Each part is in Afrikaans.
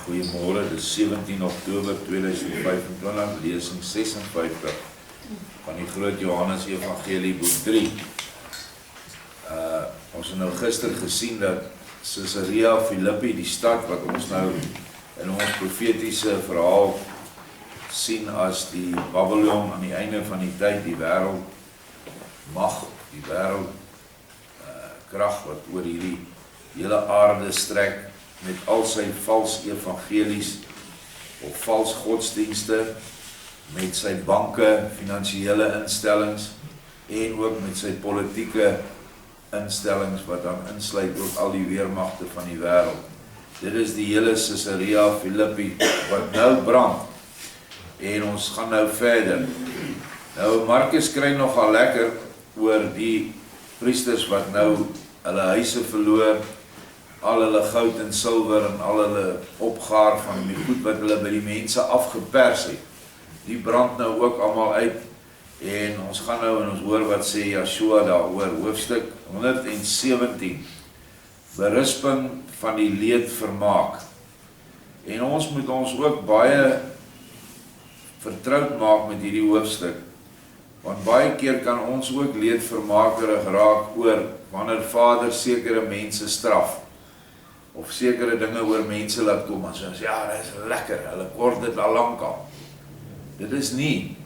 Goeiemôre, dis 17 Oktober 2025, lesing 56 van die Groot Johannes Evangelie boek 3. Ons het nou gister gesien dat Caesarea Philippi, die stad wat ons nou in ons profetiese verhaal sien as die Babylon aan die einde van die tyd, die wêreld mag, die wêreld krag wat oor hierdie hele aarde strek met al sy vals evangelies of vals godsdienste, met sy banke, finansiële instellings en ook met sy politieke instellings wat dan insluit ook al die weermagte van die wêreld. Dit is die hele Caesarea Philippi wat nou brand. En ons gaan nou verder. Nou Markus kry nogal lekker oor die priesters wat nou hulle huise verloor, al hulle goud en silwer en al hulle opgaar van die goed wat hulle by die mense afgepers het. Die brand nou ook allemaal uit. En ons gaan nou en ons hoor wat sê Joshua daaroor, hoofstuk 117, berisping van die leedvermaak. En ons moet ons ook baie vertroud maak met hierdie hoofstuk, want baie keer kan ons ook leedvermakerig raak oor wanneer Vader sekere mense straf, of sekere dinge oor mense laat kom, en so ons, ja, dit is lekker, hulle kort dit al lang al. Dit is nie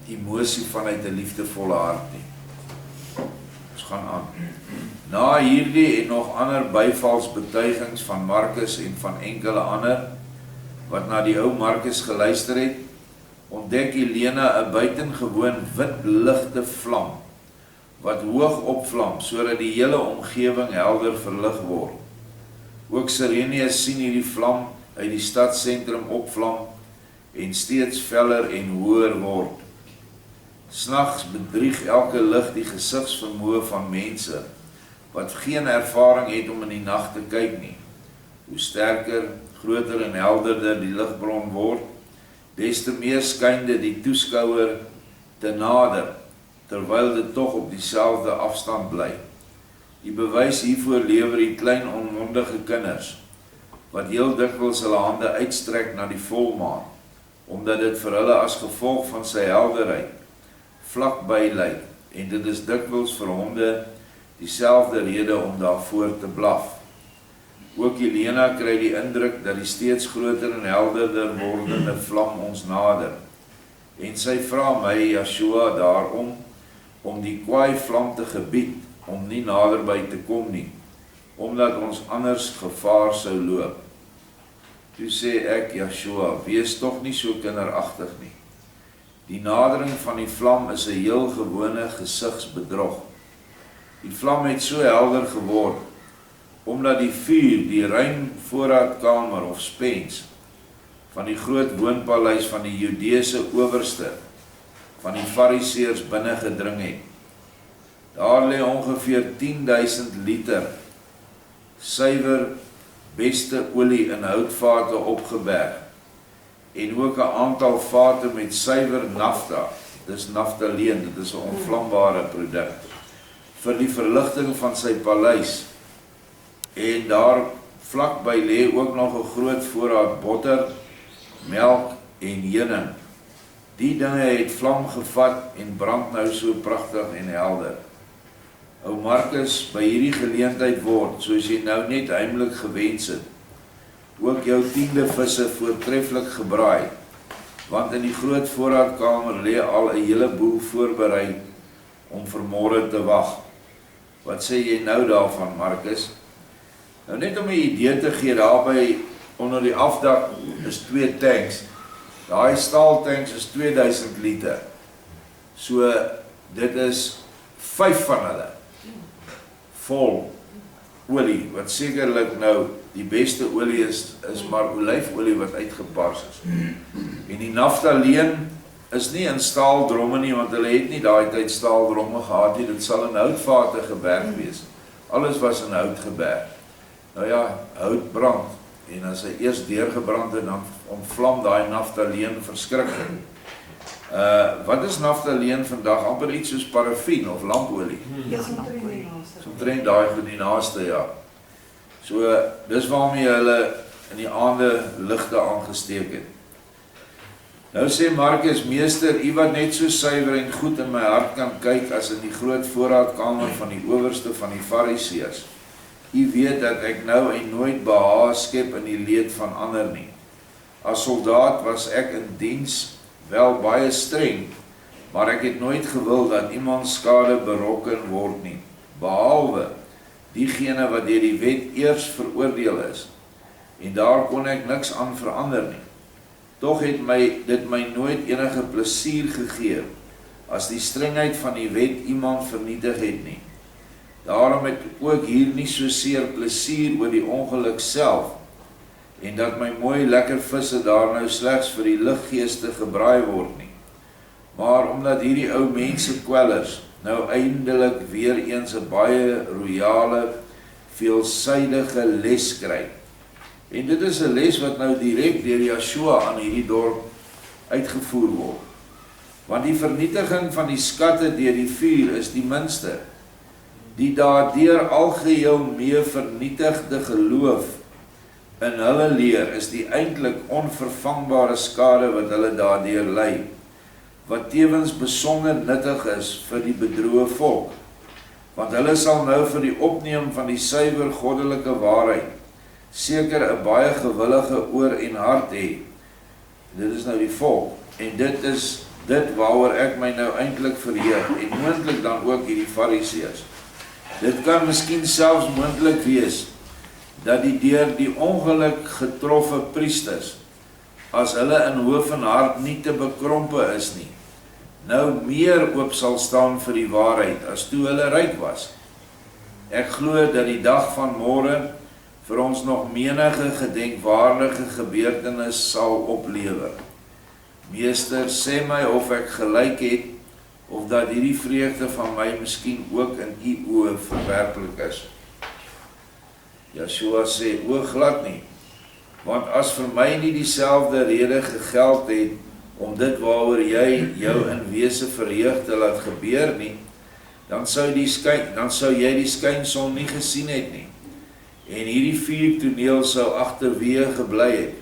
emosie vanuit 'n liefdevolle hart nie. Ons gaan aan. Na hierdie en nog ander byvalsbetuigings van Markus en van enkele ander, wat na die ou Markus geluister het, ontdek Helena 'n buitengewoon wit ligte vlam, wat hoog opvlam, sodat die hele omgewing helder verlig word. Ook Sireneus sien hierdie vlam uit die stadsentrum opvlam, en steeds feller en hoër word. Snags bedrieg elke lig die gesigsvermoë van mense, wat geen ervaring het om in die nag te kyk nie. Hoe sterker, groter en helderder die ligbron word, des te meer skynde die toeskouer te nader, terwyl dit tog op dieselfde afstand bly. Die bewys hiervoor lewer die klein onmondige kinders, wat heel dikwels hulle hande uitstrek na die volmaan, omdat dit vir hulle as gevolg van sy helderheid vlakby lyk, en dit is dikwels vir honde dieselfde rede om daarvoor te blaf. Ook Helena kry die indruk dat die steeds groter en helderder wordende vlam ons nader, en sy vra my, Joshua, daarom, om die kwaai vlam te gebied, om nie naderby te kom nie, omdat ons anders gevaar sou loop. Toe sê ek, Joshua, wees tog nie so kinderagtig nie. Die nadering van die vlam is 'n heel gewone gesigsbedrog. Die vlam het so helder geword, omdat die vuur die ruim voorraadkamer of spens van die groot woonpaleis van die Judeese owerste, van die Fariseërs binne gedring het. Daar lê ongeveer 10.000 liter suiwer beste olie in houtvate opgeberg, en ook 'n aantal vate met suiwer nafta, dis naftaleen, dit is 'n onvlambare produk, vir die verligting van sy paleis. En daar vlakby lê ook nog 'n groot voorraad botter, melk en heuning. Die dinge het vlam gevat en brand nou so pragtig en helder. Ou Markus, by hierdie geleentheid word, soos jy nou net heimlik gewens het, ook jou 10de visse voortreffelik gebraai, want in die groot voorraadkamer lê al 'n hele boel voorberei om vir môre te wag. Wat sê jy nou daarvan, Markus? Nou net om 'n idee te gee, daarby onder die afdak is 2 tanks. Daai staaltanks is 2000 liter. So dit is 5 van hulle vol olie, wat sekerlik nou die beste olie is maar olyfolie wat uitgepars is. En die naftaleen is nie in staaldromme nie, want hulle het nie daai tyd staaldromme gehad nie, dit sal in houtvate geberg wees. Alles was in hout geberg. Nou ja, hout brand, en as hy eers deurgebrand het, dan ontvlam daai naftaleen verskriklik. Wat is naftaleen vandag? Amper iets soos parafien of lampolie. Ja, So omtrent daai goed die naaste, ja. So, dis waarmee hulle in die aande ligte aangesteek het. Nou sê Markus, meester, u wat net so suiwer en goed in my hart kan kyk as in die groot voorraadkamer van die owerste van die Fariseërs. U weet dat ek nou en nooit behaag skep in die leed van ander nie. As soldaat was ek in diens wel baie streng, maar ek het nooit gewil dat iemand skade berokken word nie, behalwe diegene wat deur die wet eers veroordeel is. En daar kon ek niks aan verander nie. Tog het dit my nooit enige plesier gegee, as die strengheid van die wet iemand vernietig het nie. Daarom het ek ook hier nie soseer plesier oor die ongeluk self, en dat my mooi lekker visse daar nou slegs vir die liggeeste gebraai word nie. Maar omdat hierdie ou mense kwellers nou eindelik weer eens 'n baie royale, veelsuidige les kry. En dit is 'n les wat nou direk deur Joshua aan hierdie dorp uitgevoer word. Want die vernietiging van die skatte deur die vuur is die minste. Die daardeur algeheel mee vernietigde geloof in hulle leer is die eintlik onvervangbare skade wat hulle daardeur ly, wat tevens besonder nuttig is vir die bedroeë volk. Want hulle sal nou vir die opneem van die suiwer goddelike waarheid seker 'n baie gewillige oor en hart hê. Dit is nou die volk, en dit is dit waaroor ek my nou eintlik verheug, en moontlik dan ook hierdie Fariseërs. Dit kan miskien selfs moontlik wees, dat die deur die ongeluk getroffe priesters, as hulle in hoof en hart nie te bekrompe is nie, nou meer oop sal staan vir die waarheid, as toe hulle ryk was. Ek glo dat die dag van môre vir ons nog menige gedenkwaardige gebeurtenis sal oplewer. Meester, sê my of ek gelyk het, of dat hierdie vreugde van my miskien ook in u oë verwerklik is. Joshua sê, o glad nie, want as vir my nie dieselfde rede gegeld het, om dit waaroor jy jou in wese verheug te laat gebeur nie, dan sou jy die skynson nie gesien het nie, en hierdie vuurtoneel sou agterweë gebly het.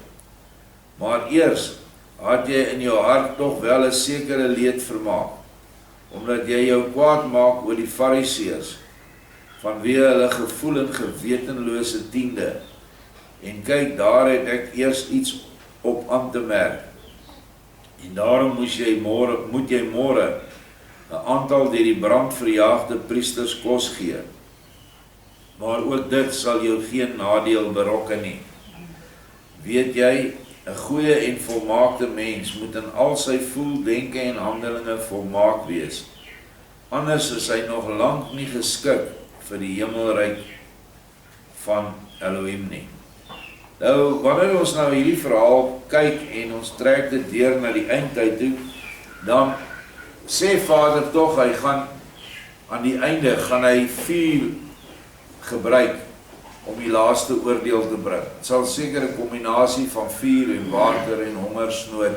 Maar eers had jy in jou hart tog wel 'n sekere leed vermaak, omdat jy jou kwaad maak oor die Fariseërs, vanweë hulle gevoel en gewetenlose tiende. En kyk, daar het ek eers iets op aan te merk. En daarom moet jy môre 'n aantal deur die brand verjaagde priesters kos gee. Maar ook dit sal jou geen nadeel berokken nie. Weet jy, 'n goeie en volmaakte mens moet in al sy voel, denke en handelinge volmaak wees. Anders is hy nog lank nie geskik vir die hemelryk van Elohim nie. Nou, wanneer ons nou hierdie verhaal kyk en ons trek dit deur na die eindtyd toe, dan sê Vader tog, hy gaan aan die einde, gaan hy vuur gebruik om die laaste oordeel te bring. Het sal seker 'n kombinasie van vuur en water en hongersnood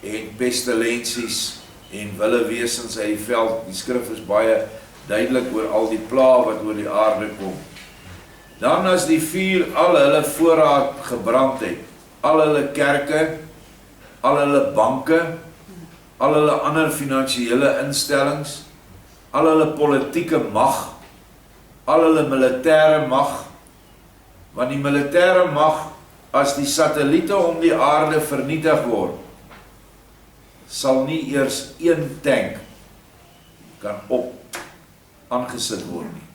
en pestilensies en wilde wesens uit die veld. Die skrif is baie duidelik oor al die pla wat oor die aarde kom. Dan as die vuur al hulle voorraad gebrand het, al hulle kerke, al hulle banke, al hulle ander finansiële instellings, al hulle politieke mag, al hulle militêre mag, want die militêre mag, as die satelliete om die aarde vernietig word, sal nie eers een tank kan aangesit word nie.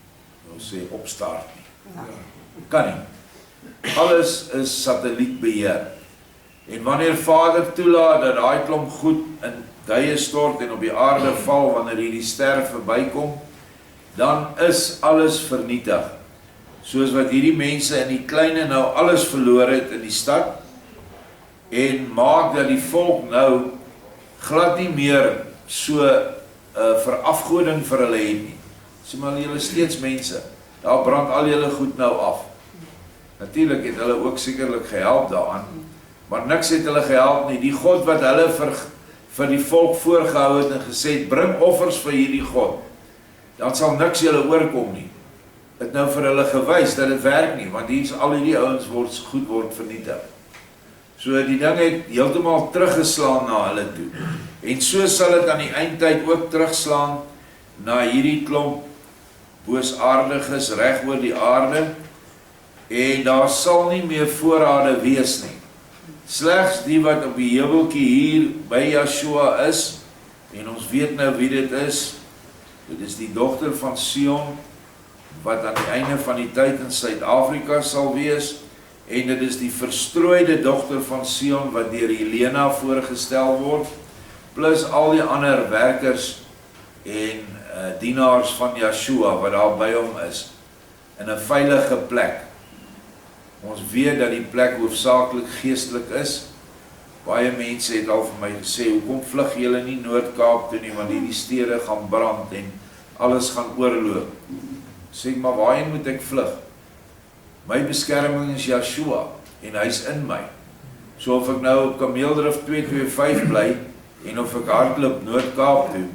Ons sê opstart nie. Kan nie. Alles is satellietbeheer. En wanneer Vader toelaat dat daai klomp goed in duie stort en op die aarde val wanneer hierdie ster verbykom, dan is alles vernietig. Soos wat hierdie mense in die kleine nou alles verloor het in die stad, en maak dat die volk nou glad nie meer so verafgoding vir hulle het nie. Sê maar, julle steeds mense, daar brand al julle goed nou af. Natuurlik het hulle ook sekerlik gehelp daaraan, maar niks het hulle gehelp nie. Die God wat hulle vir die volk voorgehou het en gesê het, bring offers vir hierdie God, dan sal niks julle oorkom nie. het nou vir hulle gewys dat dit werk nie, want hier is al die ouens word vernietig. So die ding het heeltemal teruggeslaan na hulle toe. En so sal dit aan die eindtyd ook terugslaan na hierdie klomp boosaardiges reg oor die aarde, en daar sal nie meer voorrade wees nie. Slegs die wat op die heuweltjie hier by Yeshua is, en ons weet nou wie dit is die dogter van Sion, wat aan die einde van die tyd in Suid-Afrika sal wees, en dit is die verstrooide dogter van Sion, wat deur Helena voorgestel word, plus al die ander werkers en dienaars van Yeshua, wat daar by hom is, in 'n veilige plek. Ons weet dat die plek hoofsaaklik geestelik is. Baie mense het al vir my gesê, hoekom vlug julle nie Noord-Kaap toe nie, want hierdie stede gaan brand en alles gaan oorloop. Sê, maar waarheen moet ek vlug? My beskerming is Yeshua, en hy's in my. So of ek nou op Kameeldrif 225 bly, en of ek hardloop Noord-Kaap toe,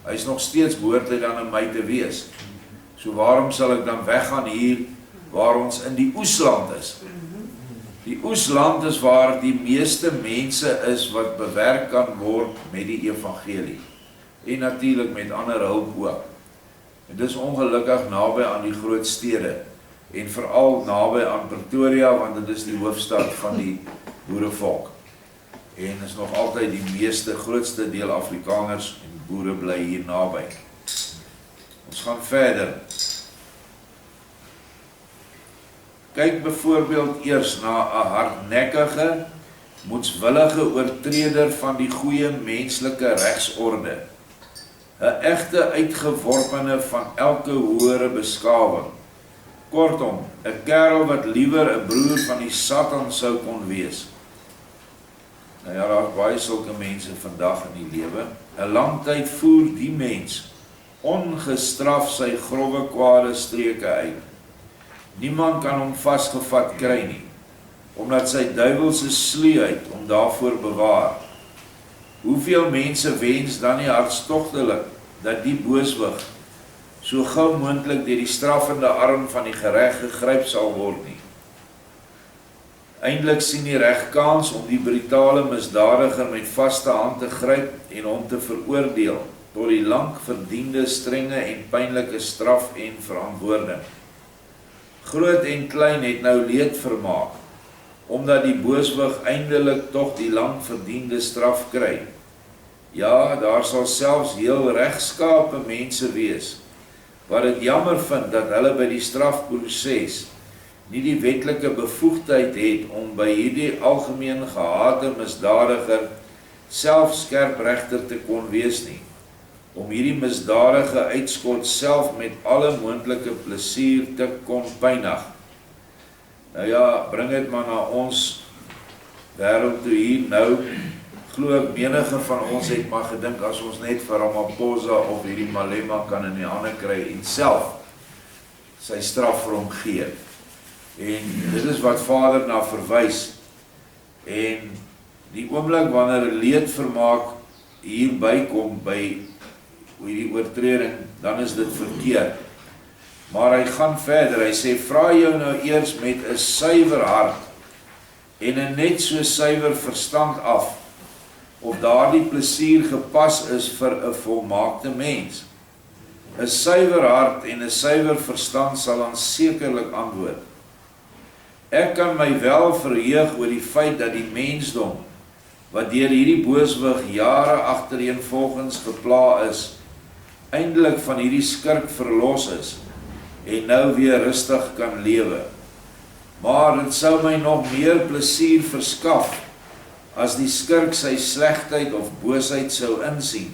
hy's nog steeds behoort hy dan in my te wees. So waarom sal ek dan weggaan hier, waar ons in die oesland is? Die oesland is waar die meeste mense is wat bewerk kan word met die evangelie. En natuurlik met ander hulp ook. En dis ongelukkig naby aan die groot stede. En veral naby aan Pretoria, want dit is die hoofstad van die boerevolk. En is nog altyd die meeste, grootste deel Afrikaners en boere bly hier naby. Ons gaan verder. Kyk byvoorbeeld eers na 'n hardnekkige, moedswillige oortreder van die goeie menslike regsorde. 'n Egte uitgeworpene van elke hoëre beskawing. Kortom, 'n kerel wat liewer 'n broer van die Satan sou kon wees. Nou ja, daar is baie sulke mense vandag in die lewe. 'n Lang tyd voer die mens ongestraf sy grove kwade streke uit. Niemand kan hom vasgevat kry nie, omdat sy duiwelse sluwheid hom daarvoor bewaar. Hoeveel mense wens dan nie hartstogtelik dat die booswig so gou moontlik deur die straffende arm van die gereg gegryp sal word nie. Eindelik sien die reg kans om die brutale misdadiger met vaste hand te gryp en hom te veroordeel tot die lank verdiende strenge en pynlike straf en verantwoording. Groot en klein het nou leed vermaak, omdat die booswig eindelik tog die lang verdiende straf kry. Ja, daar sal selfs heel regskape mense wees, wat dit jammer vind dat hulle by die strafproses nie die wetlike bevoegdheid het om by hierdie algemeen gehate misdadiger self skerpregter te kon wees nie, om hierdie misdadige uitskot self met alle moontlike plesier te kon pynig. Nou ja, bring dit maar na ons wêreld toe hier nou. Glo ek menige van ons het maar gedink as ons net vir Ramaphosa of hierdie Malema kan in die hande kry en self sy straf vir hom gee. En dit is wat Vader na verwys. En die oomblik wanneer leed vermaak hier bykom by hierdie oortreding, dan is dit verkeerd. Maar hy gaan verder, hy sê, vra jou nou eers met 'n suiwer hart en 'n net so suiwer verstand af, of daardie plesier gepas is vir 'n volmaakte mens. 'n Suiwer hart en 'n suiwer verstand sal dan sekerlik antwoord. Ek kan my wel verheug oor die feit dat die mensdom, wat deur hierdie booswig jare agtereenvolgens gepla is, eindelik van hierdie skurk verlos is, en nou weer rustig kan lewe. Maar dit sou my nog meer plesier verskaf, as die skurk sy slegheid of boosheid sou insien,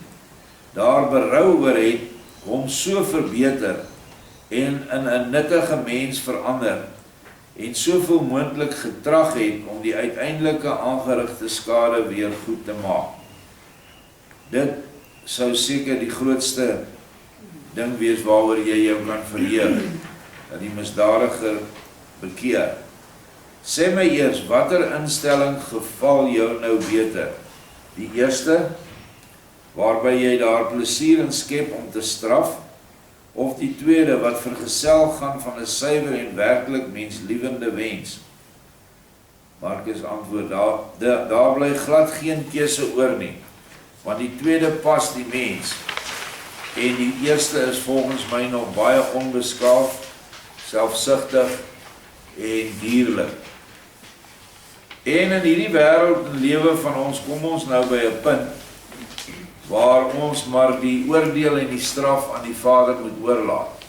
daar berou oor het, hom so verbeter, en in 'n nuttige mens verander, en soveel moontlik getrag het om die uiteindelike aangerigte skade weer goed te maak. Dit sou seker die grootste ding wees waaroor jy jou kan verheug, dat die misdadiger bekeer. Sê my eers, watter instelling geval jou nou beter? Die eerste, waarby jy daar plesier in skep om te straf, of die tweede wat vergesel gaan van 'n suiwer en werklik menslievende wens? Markus antwoord, daar bly glad geen keuse oor nie, want die tweede pas die mens, en die eerste is volgens my nog baie onbeskaafd, selfsugtig en dierlik. En in hierdie wêreld en lewe van ons kom ons nou by 'n punt waar ons maar die oordeel en die straf aan die Vader moet oorlaat.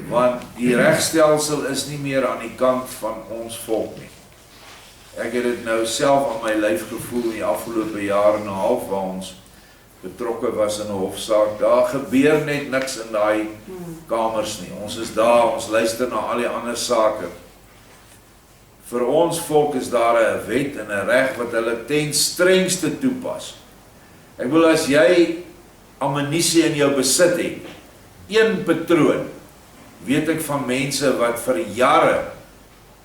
Want die regstelsel is nie meer aan die kant van ons volk nie. Ek het dit nou self aan my lyf gevoel in die afgelope jaar en 'n half waar ons betrokke was in 'n hofsaak. Daar gebeur net niks in daai kamers nie. Ons is daar, ons luister na al die ander sake. Vir ons volk is daar 'n wet en 'n reg wat hulle ten strengste toepas. Ek wil as jy ammunisie in jou besit het, een patroon, weet ek van mense wat vir jare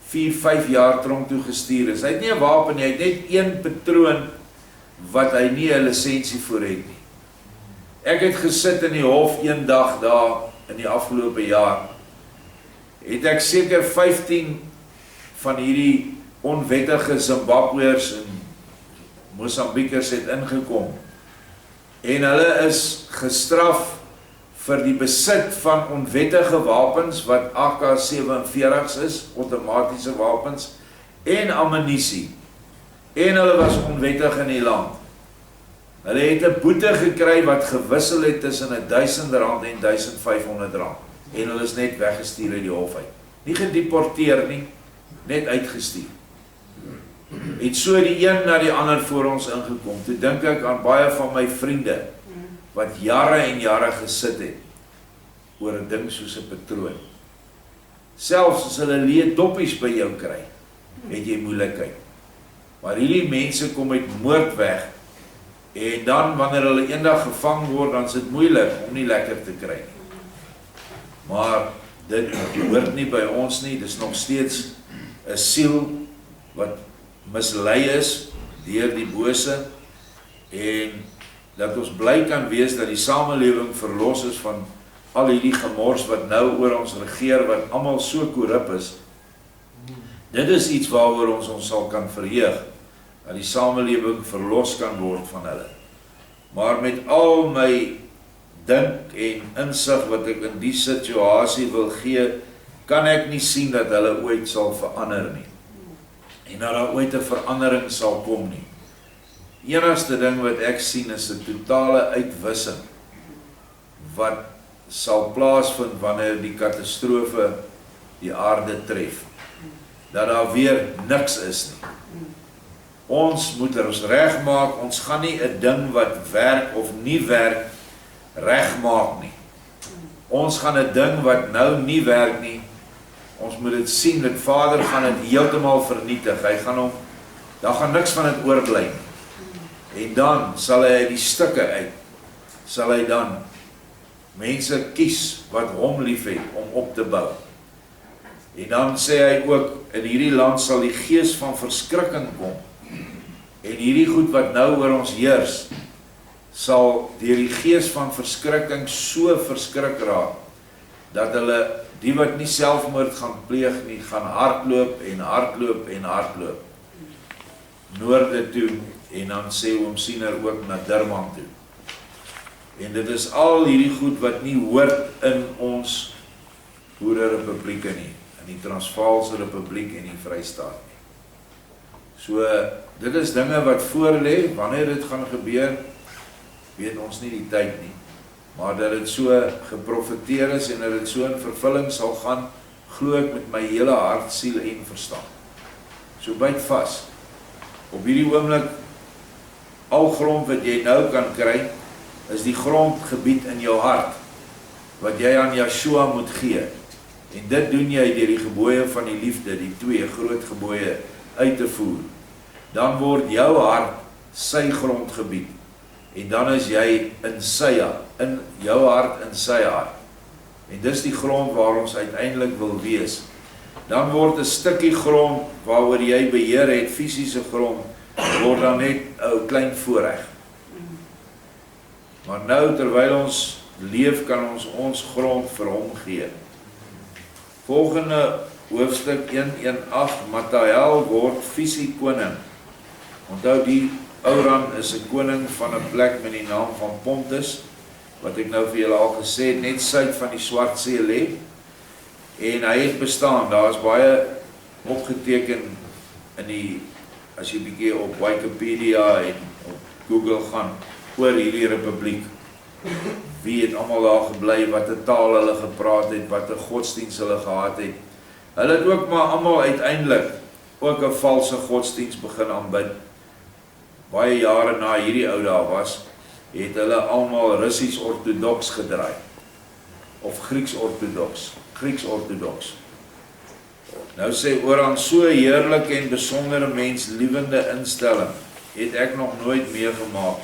4-5 jaar tronk toe gestuur is. Hy het nie 'n wapen nie, hy het net een patroon wat hy nie 'n lisensie voor het nie. Ek het gesit in die hof een dag daar in die afgelope jaar. Het ek seker 15 van hierdie onwettige Zimbabweërs en Mosambiekers het ingekom. En hulle is gestraf vir die besit van onwettige wapens wat AK-47's is, outomatiese wapens, en ammunisie. En hulle was onwettig in die land. Hulle het 'n boete gekry wat gewissel het tussen R1000 en R1500. En hulle is net weggestuur uit die hof uit. Nie gedeporteer nie, net uitgestuur. Het so die een na die ander voor ons ingekom. Toe dink ek aan baie van my vriende wat jare en jare gesit het oor 'n ding soos 'n patroon. Selfs as hulle leë doppies by jou kry, het jy moeilikheid. Maar hierdie mense kom met moord weg, en dan wanneer hulle eendag gevang word, dan is dit moeilik om nie lekker te kry nie. Maar dit hoort nie by ons nie, dis nog steeds 'n siel wat mislei is deur die bose, en dat ons bly kan wees dat die samelewing verlos is van al hierdie gemors wat nou oor ons regeer, wat almal so korrup is. Dit is iets waaroor ons sal kan verheug, dat die samelewing verlos kan word van hulle. Maar met al my dink en insig wat ek in die situasie wil gee, kan ek nie sien dat hulle ooit sal verander nie. En dat daar ooit 'n verandering sal kom nie. Die enigste ding wat ek sien is 'n totale uitwissing wat sal plaasvind wanneer die katastrofe die aarde tref. Dat daar weer niks is nie. Ons moet ons regmaak, ons gaan nie 'n ding wat werk of nie werk regmaak nie. Ons gaan 'n ding wat nou nie werk nie, ons moet dit sien, dat Vader gaan dit heeltemal vernietig. Daar gaan niks van dit oorbly nie. En dan sal hy die stukke uit, sal hy dan mense kies wat hom liefhet om op te bou. En dan sê hy ook, in hierdie land sal die gees van verskrikking kom. En hierdie goed wat nou oor ons heers, sal deur die gees van verskrikking so verskrik raak, dat hulle, die wat nie selfmoord gaan pleeg nie, gaan hardloop en hardloop en hardloop. Noorde toe, en dan sê oom Siener ook na Durban toe. En dit is al hierdie goed wat nie hoort in ons Boererepublieke nie, in die Transvaalse Republiek en die Vrystaat nie. So, dit is dinge wat voor lê, wanneer dit gaan gebeur, weet ons nie die tyd nie. Maar dat dit so geprofeteer is en dat dit so in vervulling sal gaan, glo ek met my hele hart, siel en verstand. So byt vas. Op hierdie oomblik, al grond wat jy nou kan kry, is die grondgebied in jou hart, wat jy aan Yeshua moet gee. En dit doen jy deur die gebooie van die liefde, die 2 groot gebooie uit te voer. Dan word jou hart sy grondgebied. En dan is jy in sy hart, in jou hart in sy hart. En dis die grond waar ons uiteindelik wil wees. Dan word 'n stukkie grond waaroor jy beheer het, fisiese grond, word dan net 'n klein voorreg. Maar nou, terwyl ons leef, kan ons grond vir hom gee. Volgende hoofstuk 1:18, Matael word visie koning. Onthou, die Ouran is 'n koning van 'n plek met die naam van Pontus, wat ek nou vir julle al gesê het, net suid van die Swart See lê. En hy het bestaan, daar is baie opgeteken in die, as jy bietjie op Wikipedia en op Google gaan, oor hierdie republiek. Wie het allemaal daar gebly, wat 'n taal hulle gepraat het, wat 'n godsdienst hulle gehad het. Hulle het ook maar allemaal uiteindelik ook 'n valse godsdienst begin aanbid. Baie jare na hierdie ou daar was, het hulle allemaal Russisch-orthodox gedraai. Of Grieks-orthodox. Nou sê Oran, so heerlik en besondere menslievende instelling het ek nog nooit meegemaak.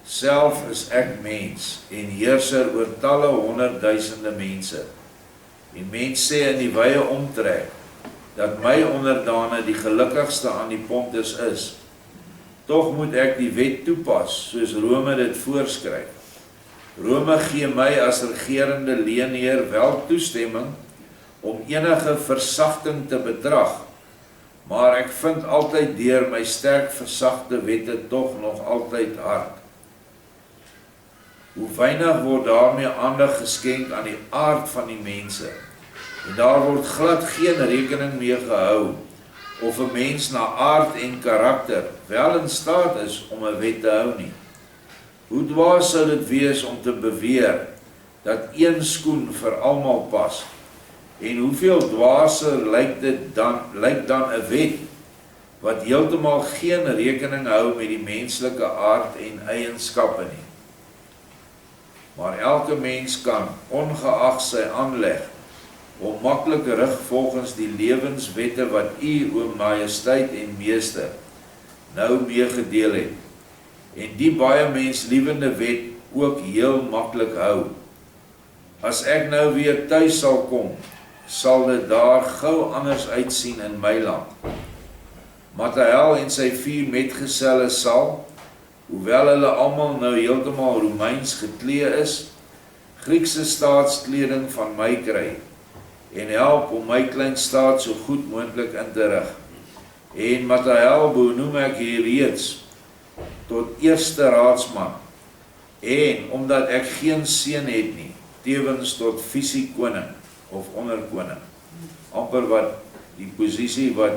Self is ek mens en heerser oor talle honderdduisende mense. Die mens sê in die wye omtrek dat my onderdane die gelukkigste aan die Pontus is. Tog moet ek die wet toepas soos Rome dit voorskryf. Rome gee my as regerende leenheer wel toestemming om enige versagting te betrag, maar ek vind altyd deur my sterk versagte wette tog nog altyd hard. Hoe weinig word daarmee aandag geskenk aan die aard van die mense, en daar word glad geen rekening mee gehou, of 'n mens na aard en karakter wel in staat is om 'n wet te hou nie. Hoe dwaas sou dit wees om te beweer dat een skoen vir almal pas, en hoeveel dwaaser lyk dan 'n wet wat heeltemal geen rekening hou met die menslike aard en eienskappe nie. Maar elke mens kan, ongeag sy aanleg, onmaklik rig volgens die lewenswette wat u, o majesteit en meester, nou meegedeel het, en die baie menslievende wet ook heel maklik hou. As ek nou weer tuis sal kom, sal dit daar gou anders uitsien in my land. Matael en sy 4 metgeselle sal, hoewel hulle almal nou heeltemal Romeins geklee is, Griekse staatskleding van my kry, en help om my klein staat so goed moontlik in te rig. En Matael benoem ek hier reeds tot eerste raadsman, en omdat ek geen seun het nie, tevens tot visie koning of onderkoning, amper wat die posisie wat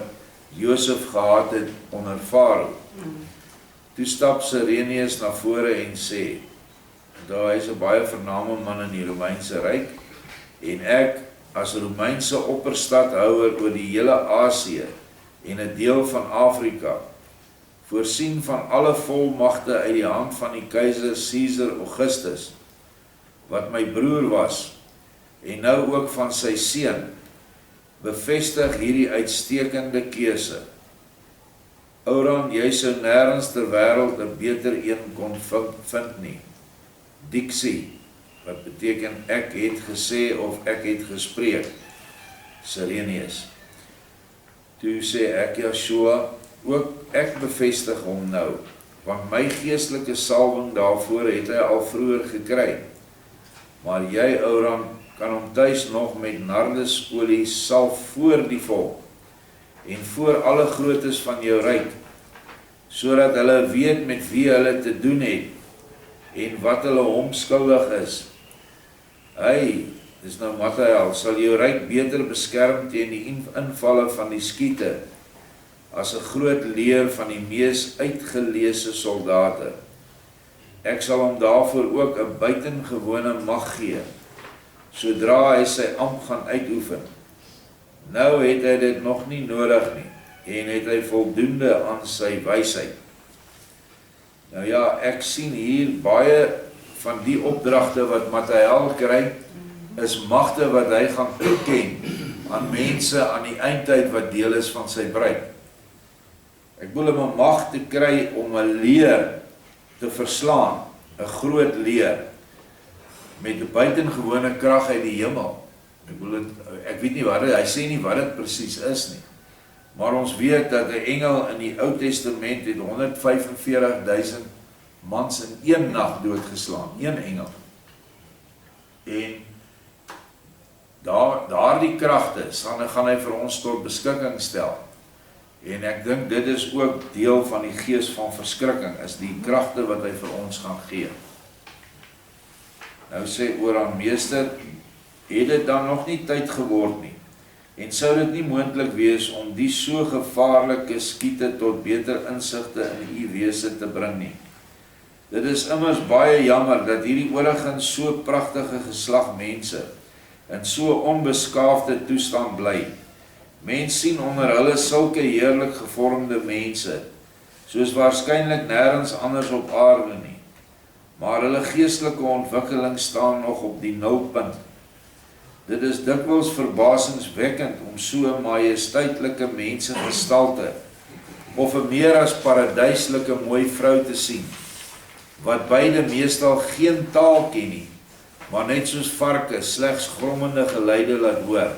Josef gehad het onder Farao. Toe stap Sirenius na vore en sê, daar is 'n baie vername man in die Romeinse ryk, en ek as Romeinse opperstadhouer oor die hele Asië en 'n deel van Afrika, voorsien van alle volmagte uit die hand van die keiser Caesar Augustus, wat my broer was, en nou ook van sy seun, bevestig hierdie uitstekende keuse. Ouran, jy sou nêrens ter wêreld 'n beter een kon vind nie. Dixie, wat beteken ek het gesê of ek het gespreek. Sirenius. Toe sê ek, Joshua, ook ek bevestig hom nou, want my geestelike salwing daarvoor het hy al vroeër gekry. Maar jy, Ouran, kan hom tuis nog met nardesolie salf voor die volk, en voor alle grootes van jou ryk, sodat hulle weet met wie hulle te doen het, en wat hulle hom skuldig is. Hy, dis nou Matael, sal jou ryk beter beskerm teen die invalle van die skiete, as 'n groot leer van die mees uitgeleese soldate. Ek sal hom daarvoor ook 'n buitengewone mag gee, sodra hy sy ampt gaan uitoefen. Nou het hy dit nog nie nodig nie, en het hy voldoende aan sy wysheid. Nou ja, ek sien hier baie van die opdragte wat Matael kry, is magte wat hy gaan toeken aan mense aan die eindtyd wat deel is van sy bruid. Ek wil hom 'n mag te kry om 'n leer te verslaan, 'n groot leer, met 'n buitengewone krag uit die hemel. Ek weet nie wat hy sê nie wat dit presies is nie. Maar ons weet dat 'n engel in die Ou Testament het 145.000 mans in een nag doodgeslaan, een engel. En daardie kragte gaan hy vir ons tot beskikking stel. En ek dink dit is ook deel van die gees van verskrikking, is die kragte wat hy vir ons gaan gee. Nou sê Oran, meester, het dit dan nog nie tyd geword nie, en sou dit nie moontlik wees om die so gevaarlike skiete tot beter insigte in u wese te bring nie. Dit is immers baie jammer dat hierdie oorigins so pragtige geslag mense in so onbeskaafde toestand bly. Mens sien onder hulle sulke heerlik gevormde mense, soos waarskynlik nêrens anders op aarde nie. Maar hulle geestelike ontwikkeling staan nog op die nulpunt. Dit is dikwels verbasingswekkend om so 'n majesteitelike mensengestalte of 'n meer as paradyslike mooi vrou te sien, wat beide meestal geen taal ken nie, maar net soos varke slegs grommende geluide laat hoor,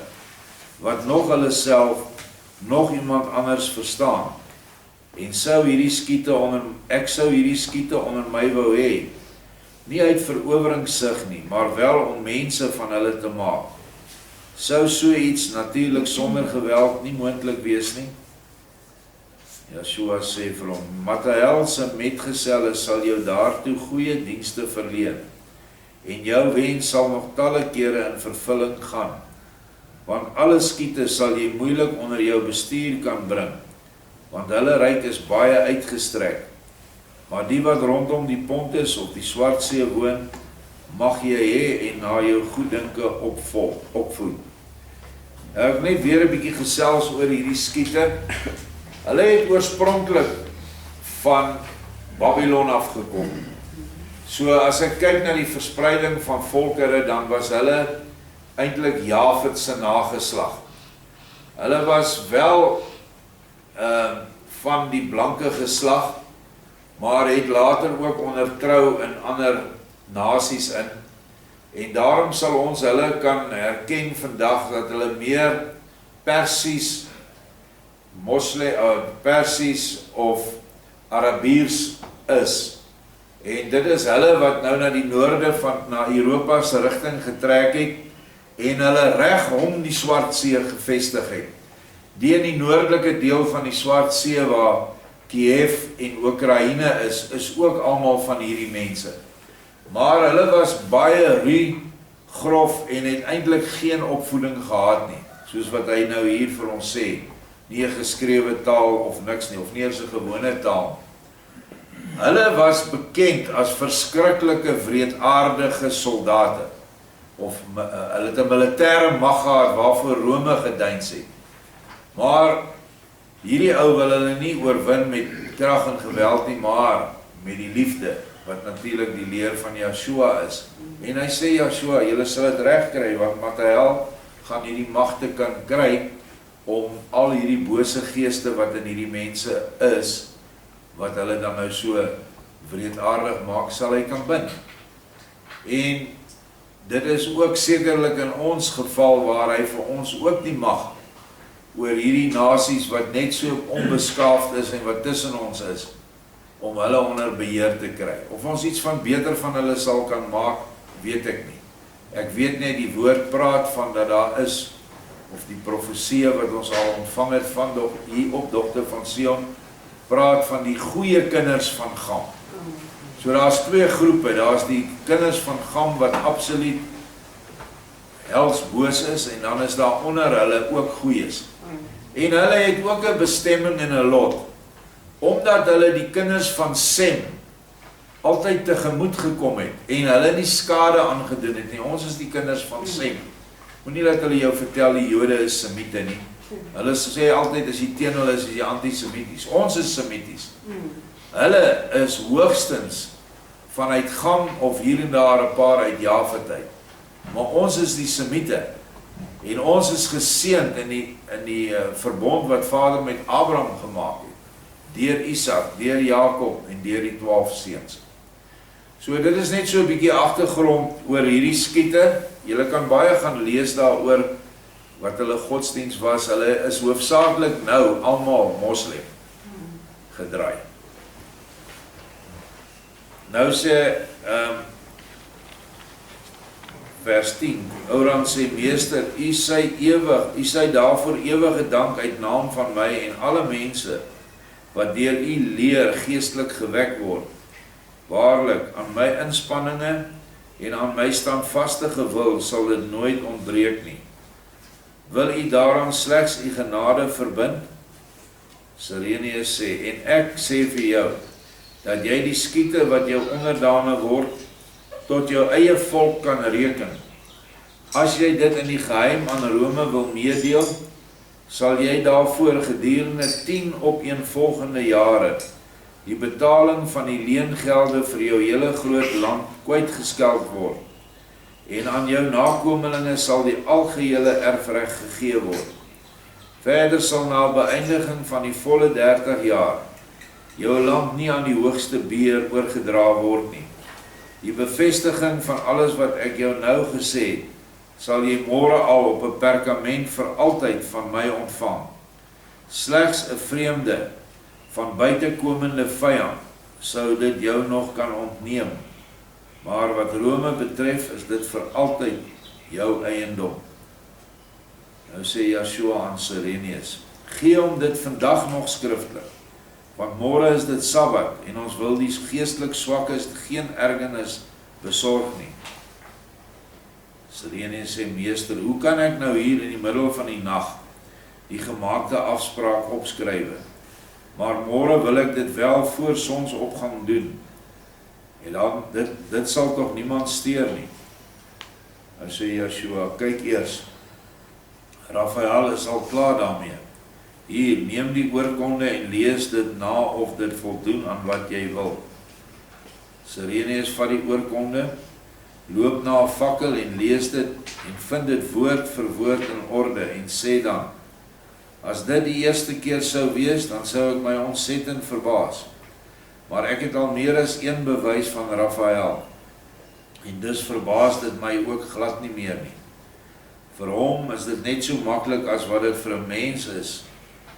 wat nog hulle self, nog iemand anders verstaan. En ek sou hierdie skiete onder my wou hê, nie uit veroweringssig nie, maar wel om mense van hulle te maak. Sou so iets natuurlik sonder geweld nie moontlik wees nie? Yeshua sê vir hom, Mathael se metgeselle sal jou daartoe goeie dienste verleen, en jou wens sal nog talle kere in vervulling gaan, want alle skiete sal jy moeilik onder jou bestuur kan bring, want hulle ryk is baie uitgestrek, maar die wat rondom die Pontus of die Swartsee woon, mag jy hê en na jou goeddinke opvoed. Ek net weer 'n bietjie gesels oor hierdie skiete. Hulle het oorspronklik van Babylon afgekom. So as ek kyk na die verspreiding van volkere, dan was hulle eintlik Jafet se nageslag. Hulle was wel van die blanke geslag, maar het later ook ondertrou in ander nasies in. En daarom sal ons hulle kan herken vandag dat hulle meer Persies of Arabiers is. En dit is hulle wat nou na die noorde na Europa se rigting getrek het en hulle reg om die Swartsee gevestig het. Die in die noordelike deel van die Swartsee waar Kiev en Oekraïne is ook almal van hierdie mense. Maar hulle was baie grof en het eintlik geen opvoeding gehad nie, soos wat hy nou hier vir ons sê. Nie 'n geskrewe taal of niks nie, of nie eens 'n gewone taal. Hulle was bekend as verskriklike wreedaardige soldate, of hulle het 'n militêre mag gehad waarvoor Rome gedeins het. Maar hierdie ou wil hulle nie oorwin met krag en geweld nie, maar met die liefde, wat natuurlik die leer van Yeshua is. En hy sê, Yeshua, julle sal dit reg kry, want Mathael gaan hierdie magte kan kry om al hierdie bose geeste wat in hierdie mense is, wat hulle dan nou so wreedaardig maak, sal hy kan bind. En dit is ook sekerlik in ons geval waar hy vir ons ook die mag oor hierdie nasies wat net so onbeskaafd is en wat tussen ons is, om hulle onder beheer te kry. Of ons iets van beter van hulle sal kan maak, weet ek nie. Ek weet net die woord praat van dat daar is, of die profesie wat ons al ontvang het van hier op Dogter van Sion, praat van die goeie kinders van Gam. So daar is twee groepe, daar is die kinders van Gam wat absoluut helsboos is, en dan is daar onder hulle ook goeies. En hulle het ook 'n bestemming en 'n lot, omdat hulle die kinders van Sem altyd tegemoet gekom het, en hulle nie skade aangedoen het nie. Ons is die kinders van Sem. Moenie dat hulle jou vertel die Jode is Semiete nie. Hulle sê altyd as jy teen hulle is jy antisemities. Ons is Semities. Hulle is hoogstens vanuit Gam of hier en daar 'n paar uit Jafet uit. Maar ons is die Semiete. En ons is geseënd in die verbond wat Vader met Abraham gemaak het. Deur Isak, deur Jakob en deur die 12 seuns. So dit is net so 'n bietjie agtergrond oor hierdie skiete. Julle kan baie gaan lees daaroor wat hulle godsdiens was. Hulle is hoofsaaklik nou almal moslim gedraai. Nou sê vers 10. Oran sê, Meester, u sy daarvoor ewige dank uit naam van my en alle mense, wat deur u leer geestelik gewek word. Waarlik, aan my inspanninge en aan my standvastige wil sal dit nooit ontbreek nie. Wil u daaraan slegs u genade verbind? Sireneus sê, en ek sê vir jou, dat jy die skiete wat jou onderdane word, tot jou eie volk kan reken. As jy dit in die geheim aan Rome wil meedeel, sal jy daarvoor gedurende 10 opeenvolgende jare die betaling van die leengelde vir jou hele groot land kwytgeskeld word, en aan jou nakomelinge sal die algehele erfreg gegee word. Verder sal na beëindiging van die volle 30 jaar jou land nie aan die hoogste beheer oorgedra word nie. Die bevestiging van alles wat ek jou nou gesê het, sal jy môre al op 'n perkament vir altyd van my ontvang. Slegs 'n vreemde van buitekomende vyand sou dit jou nog kan ontneem. Maar wat Rome betref, is dit vir altyd jou eiendom. Nou sê Yeshua aan Sireneus, gee hom dit vandag nog skriftelik, want môre is dit Sabbat en ons wil die geestelik swakkes geen ergernis besorg nie. Sireneus sê, Meester, hoe kan ek nou hier in die middel van die nag die gemaakte afspraak opskrywe? Maar môre wil ek dit wel voor sonsopgang doen. En dan, dit sal toch niemand steur nie. Nou sê Yeshua, kyk eers, Raphael is al klaar daarmee. Hier, neem die oorkonde en lees dit na of dit voldoen aan wat jy wil. Sireneus vat die oorkonde, loop na 'n fakkel en lees dit en vind dit woord vir woord in orde en sê dan, as dit die eerste keer sou wees, dan sou ek my ontsettend verbaas. Maar ek het al meer as een bewys van Raphael, en dus verbaas dit my ook glad nie meer nie. Vir hom is dit net so maklik as wat dit vir 'n mens is,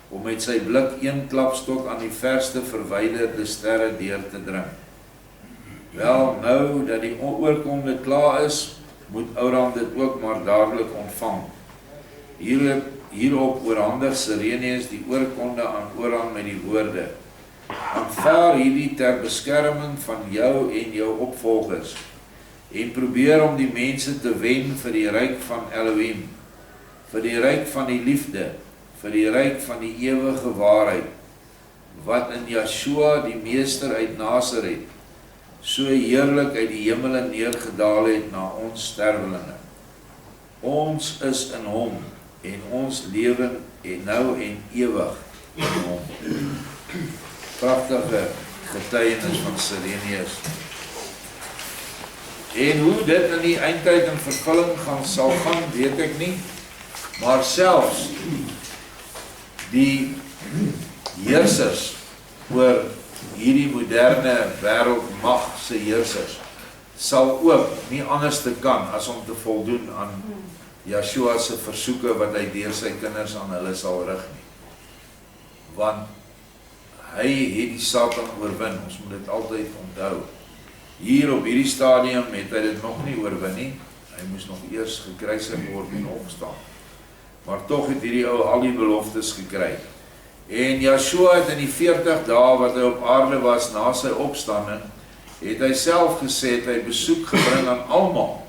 om met sy blik een klapstok aan die verste verwyderde sterre deur te dring. Wel, nou dat die oorkonde klaar is, moet Oran dit ook maar dadelik ontvang. Hierop oorhandig Sireneus die oorkonde aan Oran met die woorde, aanvaar hierdie ter beskerming van jou en jou opvolgers, en probeer om die mense te wen vir die ryk van Elohim, vir die ryk van die liefde, vir die ryk van die ewige waarheid, wat in Yeshua die Meester uit Nasaret, so heerlik uit die hemele neergedaal het na ons sterwelinge. Ons is in hom, en ons lewe en nou en ewig in hom. Pragtige getuienis van Sireneus. En hoe dit in die eindtyd in vervulling sal gaan, weet ek nie, maar selfs die heersers oor hierdie moderne wêreldmag se heersers sal ook nie anders te kan as om te voldoen aan Yeshua se versoeke wat hy deur sy kinders aan hulle sal rig nie. Want hy het die Satan oorwin, ons moet dit altyd onthou. Hier op hierdie stadium het hy dit nog nie oorwin nie, hy moes nog eers gekruisig word en opstaan. Maar tog het hierdie ou al die beloftes gekry. En Yeshua het in die 40 dae wat hy op aarde was na sy opstanding, het hy self gesê het hy besoek gebring aan almal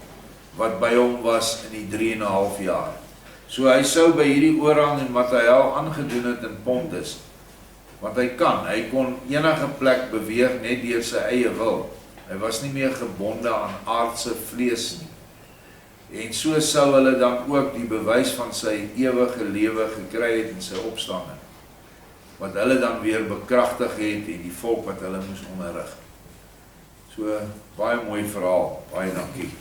wat by hom was in die 3,5 jaar. So hy sou by hierdie Oran en Mathael aangedoen het in Pontus, want hy kon enige plek beweeg net deur sy eie wil. Hy was nie meer gebonde aan aardse vlees nie. En so sou hulle dan ook die bewys van sy ewige lewe gekry het in sy opstanding, wat hulle dan weer bekragtig het en die volk wat hulle moes onderrig. So, baie mooi verhaal, baie dankie.